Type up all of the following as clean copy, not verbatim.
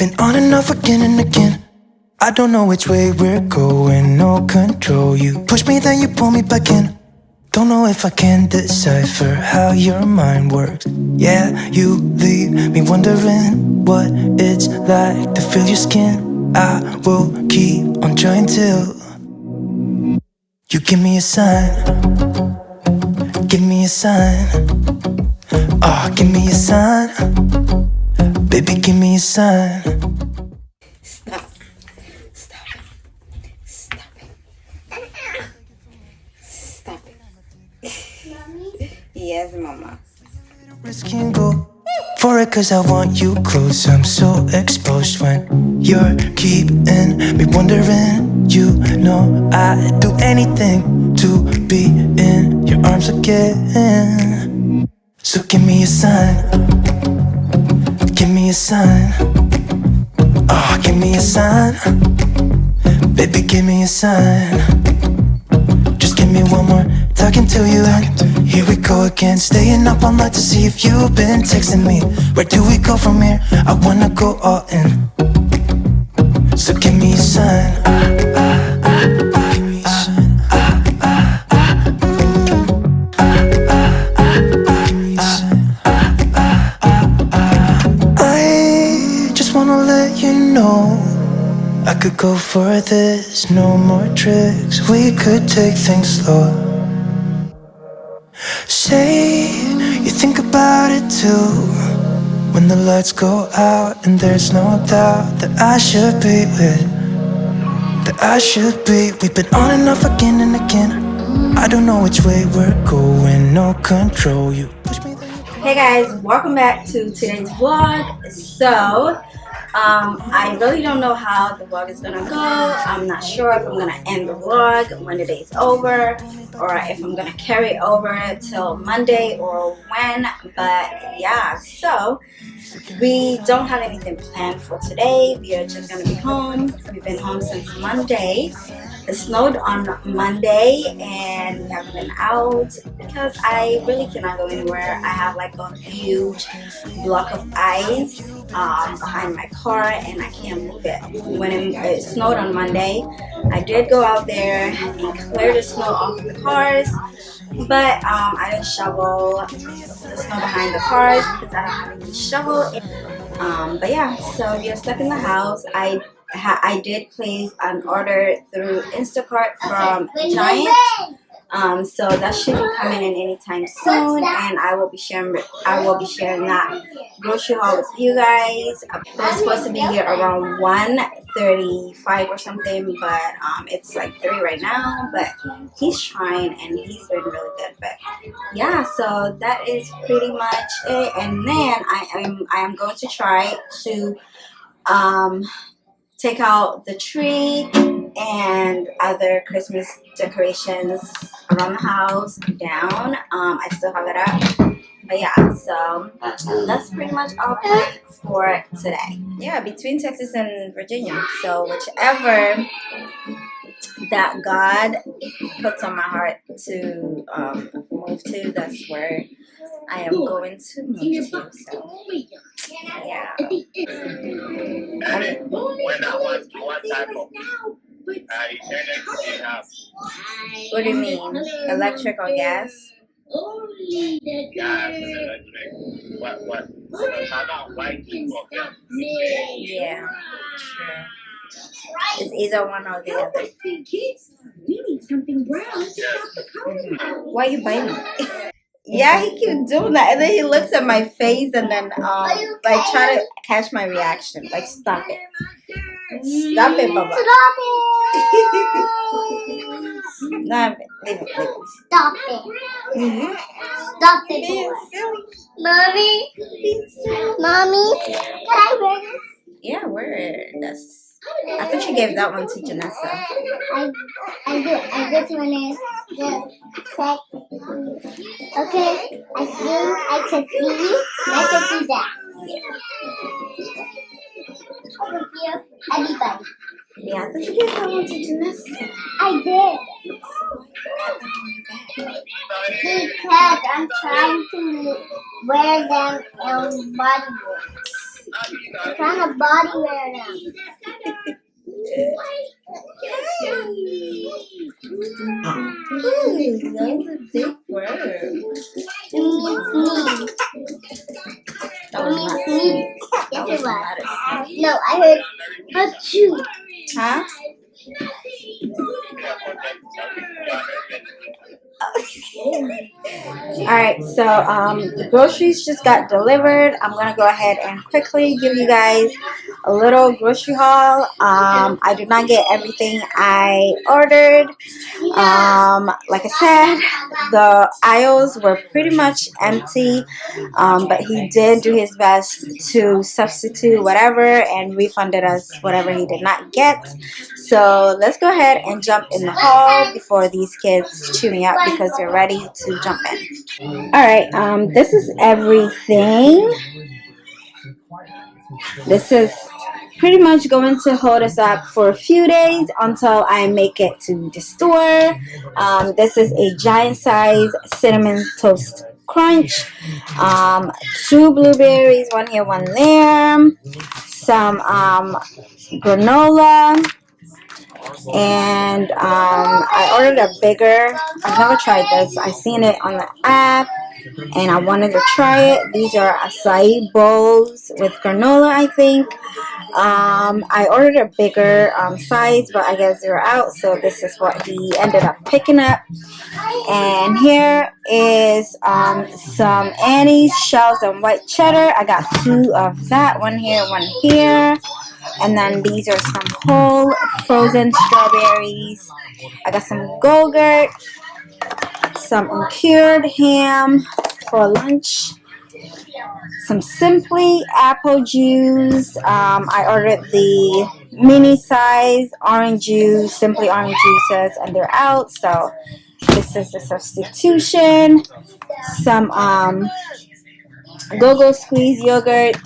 been on and off again and again. I don't know which way we're going, no control. You push me, then you pull me back in. Don't know if I can decipher how your mind works. Yeah, you leave me wondering what it's like to feel your skin. I will keep on trying till you give me a sign. Give me a sign. Oh, give me a sign. Baby, give me a sign. Stop. Stop. Stop it. Stop it. Yes, mama. Risk and go for it, cause I want you close. I'm so exposed when you're keeping me wondering. You know I'd do anything to be in your arms again. So give me a sign. Give me a sign. Oh, give me a sign. Baby, give me a sign. Just give me one more talking to you, and here we go again. Staying up all night to see if you've been texting me. Where do we go from here? I wanna go all in. So give me a sign. I just wanna let you know I could go for this, no more tricks. We could take things slow. Say you think about it too. When the lights go out and there's no doubt that I should be with, that I should be. We've been on and off again and again. I don't know which way we're going, no control. You push me. Hey guys, welcome back to today's vlog. So I really don't know how the vlog is gonna go. I'm not sure if I'm gonna end the vlog when the day is over, or if I'm gonna carry over till Monday or when. But yeah, so we don't have anything planned for today. We are just gonna be home. We've been home since Monday. It snowed on Monday and we haven't been out because I really cannot go anywhere. I have like a huge block of ice behind my car and I can't move it. When it snowed on Monday, I did go out there and clear the snow off the cars, but I didn't shovel the snow behind the cars because I don't have any shovel. But yeah, so we are stuck in the house. I did place an order through Instacart from Giant, so that should be coming in anytime soon, and I will be sharing that grocery haul with you guys. It was supposed to be here around 1:35 or something, but it's like 3 right now. But he's trying and he's been really good. But yeah, so that is pretty much it. And then I am going to try to take out the tree and other Christmas decorations around the house down. I still have it up, but yeah, so that's pretty much all planned for today. Yeah, between Texas and Virginia, so whichever that God puts on my heart to move to, that's where I am going to move to. So yeah. What type of energy do you have? What do you mean? Electric or gas? Gas and electric. What? How about white people? Yeah, sure. It's either one or the other. Why are you biting me? Yeah, he keeps doing that, and then he looks at my face, and then like try to catch my reaction. Like, stop it, stop it, Baba. Stop it! Stop it. Leave it. Stop it! Stop it, Mommy. Mommy, can I wear this? Yeah, where? That's. I think she gave that one to Janessa. I do. And this one is the second. Okay, I can see you. I can see that. Over here, anybody. Yeah, I think she gave that one to Janessa. I did. Because I'm trying to wear them in bodyboards. I'm trying to body wear them. Ooh, that was a big word. It means sneeze. That It was means not sneeze. That Yes, was it not a was. sneeze. No, I heard achoo. Huh? Alright, so the groceries just got delivered. I'm gonna go ahead and quickly give you guys a little grocery haul. I did not get everything I ordered. Like I said, the aisles were pretty much empty, but he did do his best to substitute whatever and refunded us whatever he did not get. So let's go ahead and jump in the haul before these kids chew me up because they're ready to jump in. Alright, this is everything. This is pretty much going to hold us up for a few days until I make it to the store. This is a giant size cinnamon toast crunch. 2 blueberries, one here, one there. Some granola. And I ordered a bigger. I've never tried this. I seen it on the app and I wanted to try it. These are acai bowls with granola, I think. I ordered a bigger size, but I guess they're out, so this is what he ended up picking up. And here is some Annie's shells and white cheddar. I got 2 of that, one here, one here. And then these are some whole frozen strawberries. I got some Go-Gurt, some cured ham for lunch, some Simply apple juice. I ordered the mini size orange juice, Simply orange juices, and they're out. So this is the substitution. Some Go-Go squeeze yogurt,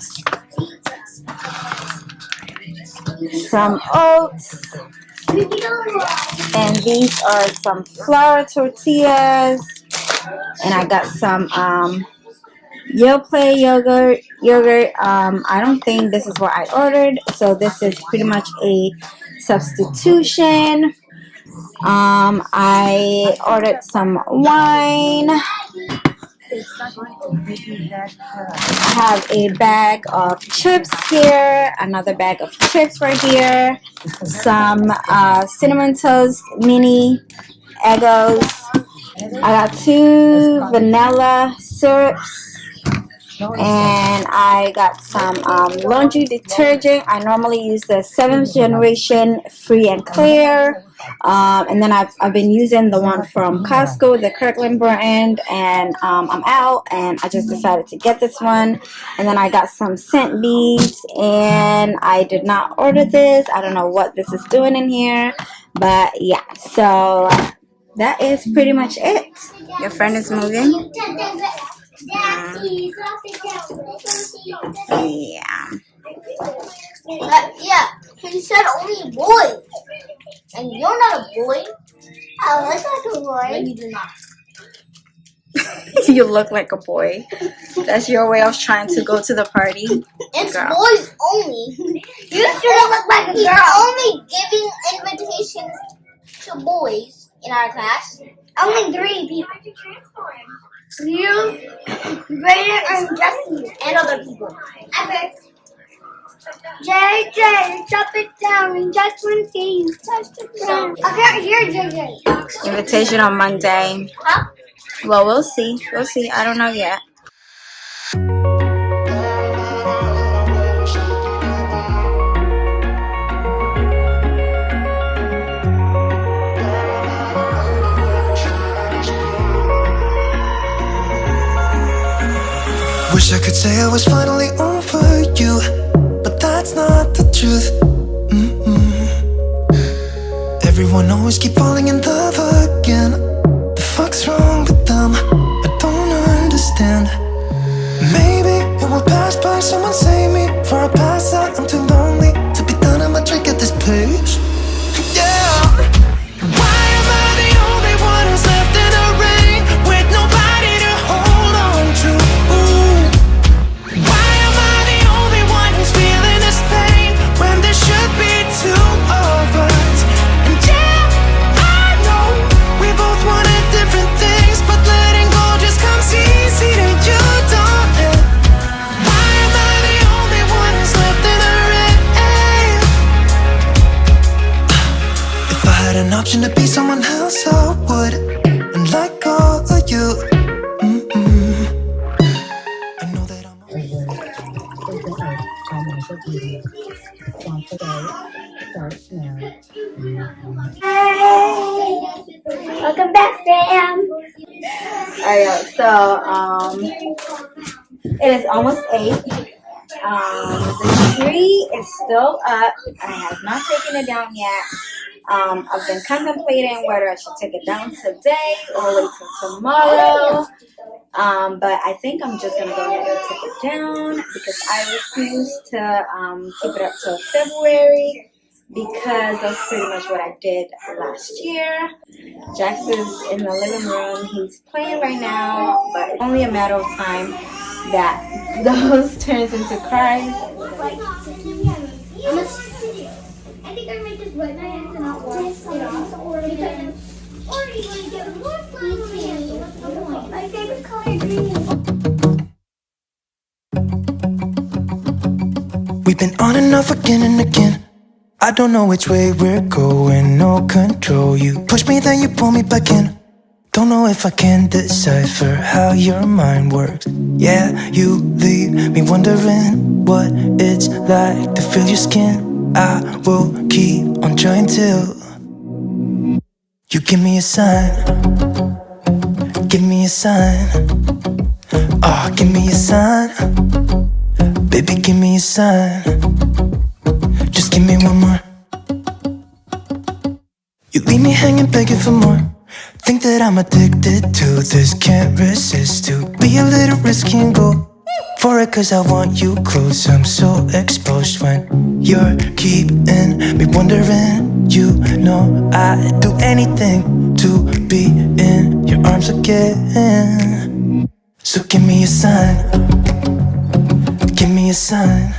some oats, and these are some flour tortillas, and I got some Yoplait yogurt. I don't think this is what I ordered, so this is pretty much a substitution. I ordered some wine. I have a bag of chips here, another bag of chips right here, some cinnamon toast mini Eggos. I got 2 vanilla syrups. And I got some laundry detergent. I normally use the 7th generation free and clear. And then I've been using the one from Costco, the Kirkland brand. And I'm out and I just decided to get this one. And then I got some scent beads. And I did not order this. I don't know what this is doing in here. But yeah, so that is pretty much it. Your friend is moving. Yeah. Yeah, he said only boys. And you're not a boy. I look like a boy. No, you do not. You look like a boy. That's your way of trying to go to the party. It's girl. Boys only. You should look like a girl. He's only giving invitations to boys in our class. Only 3 people. You, Brayden, and Jesse, and other people. JJ, chop it down. Just want to see you touch the ground. I can't hear JJ. Invitation on Monday. Huh? Well, we'll see. We'll see. I don't know yet. Wish I could say I was finally over you, but that's not the truth. Everyone always keep falling in love again. The fuck's wrong with them? I don't understand. Maybe it will pass by, someone save me. For I pass out, I'm too lonely to be done. I'ma drink at this place. Yeah. Why am I the only one who's left in the rain with nobody to hold on to? Why am I the only one who's Welcome back, fam. Alright, so it is almost 8. The tree is still up. I have not taken it down yet. I've been contemplating whether I should take it down today or wait till tomorrow. But I think I'm just gonna go ahead and take it down because I refuse to keep it up till February, because that's pretty much what I did last year. Jax is in the living room. He's playing right now, but it's only a matter of time that those turns into cries. I think I might just wet my hands and not wash it off. Or you want to get more flowers. My favorite color is green. We've been on and off again and again. I don't know which way we're going, no control. You push me, then you pull me back in. Don't know if I can decipher how your mind works. Yeah, you leave me wondering what it's like to feel your skin. I will keep on trying till you give me a sign. Give me a sign. Oh, give me a sign. Baby, give me a sign. Just give me one more. You leave me hanging, begging for more. Think that I'm addicted to this, can't resist to be a little risky and go for it, cause I want you close. I'm so exposed when you're keeping me wondering. You know I'd do anything to be in your arms again. So give me a sign. Give me a sign.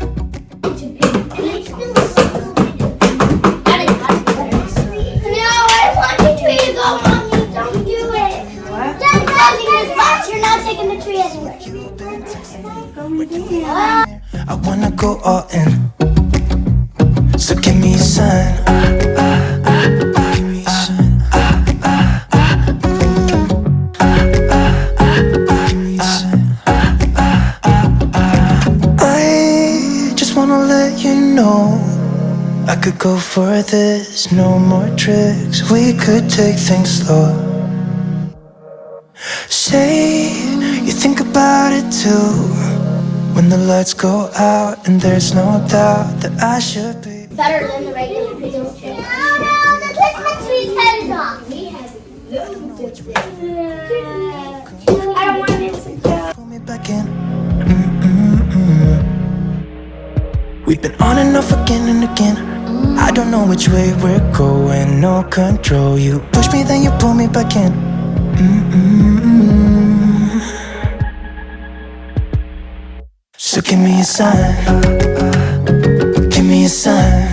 I wanna go all in. So give me a sign. Give me a sign. I just wanna let you know I could go for this, no more tricks. We could take things slow. Say you think about it too, when the lights go out and there's no doubt that I should be Better than the regular Christmas tree. No, the Christmas tree's head is off. I don't want it to go. pull me back in. We've been on and off again and again. I don't know which way we're going, no control. You push me, then you pull me back in. So give me a sign. Give me a sign.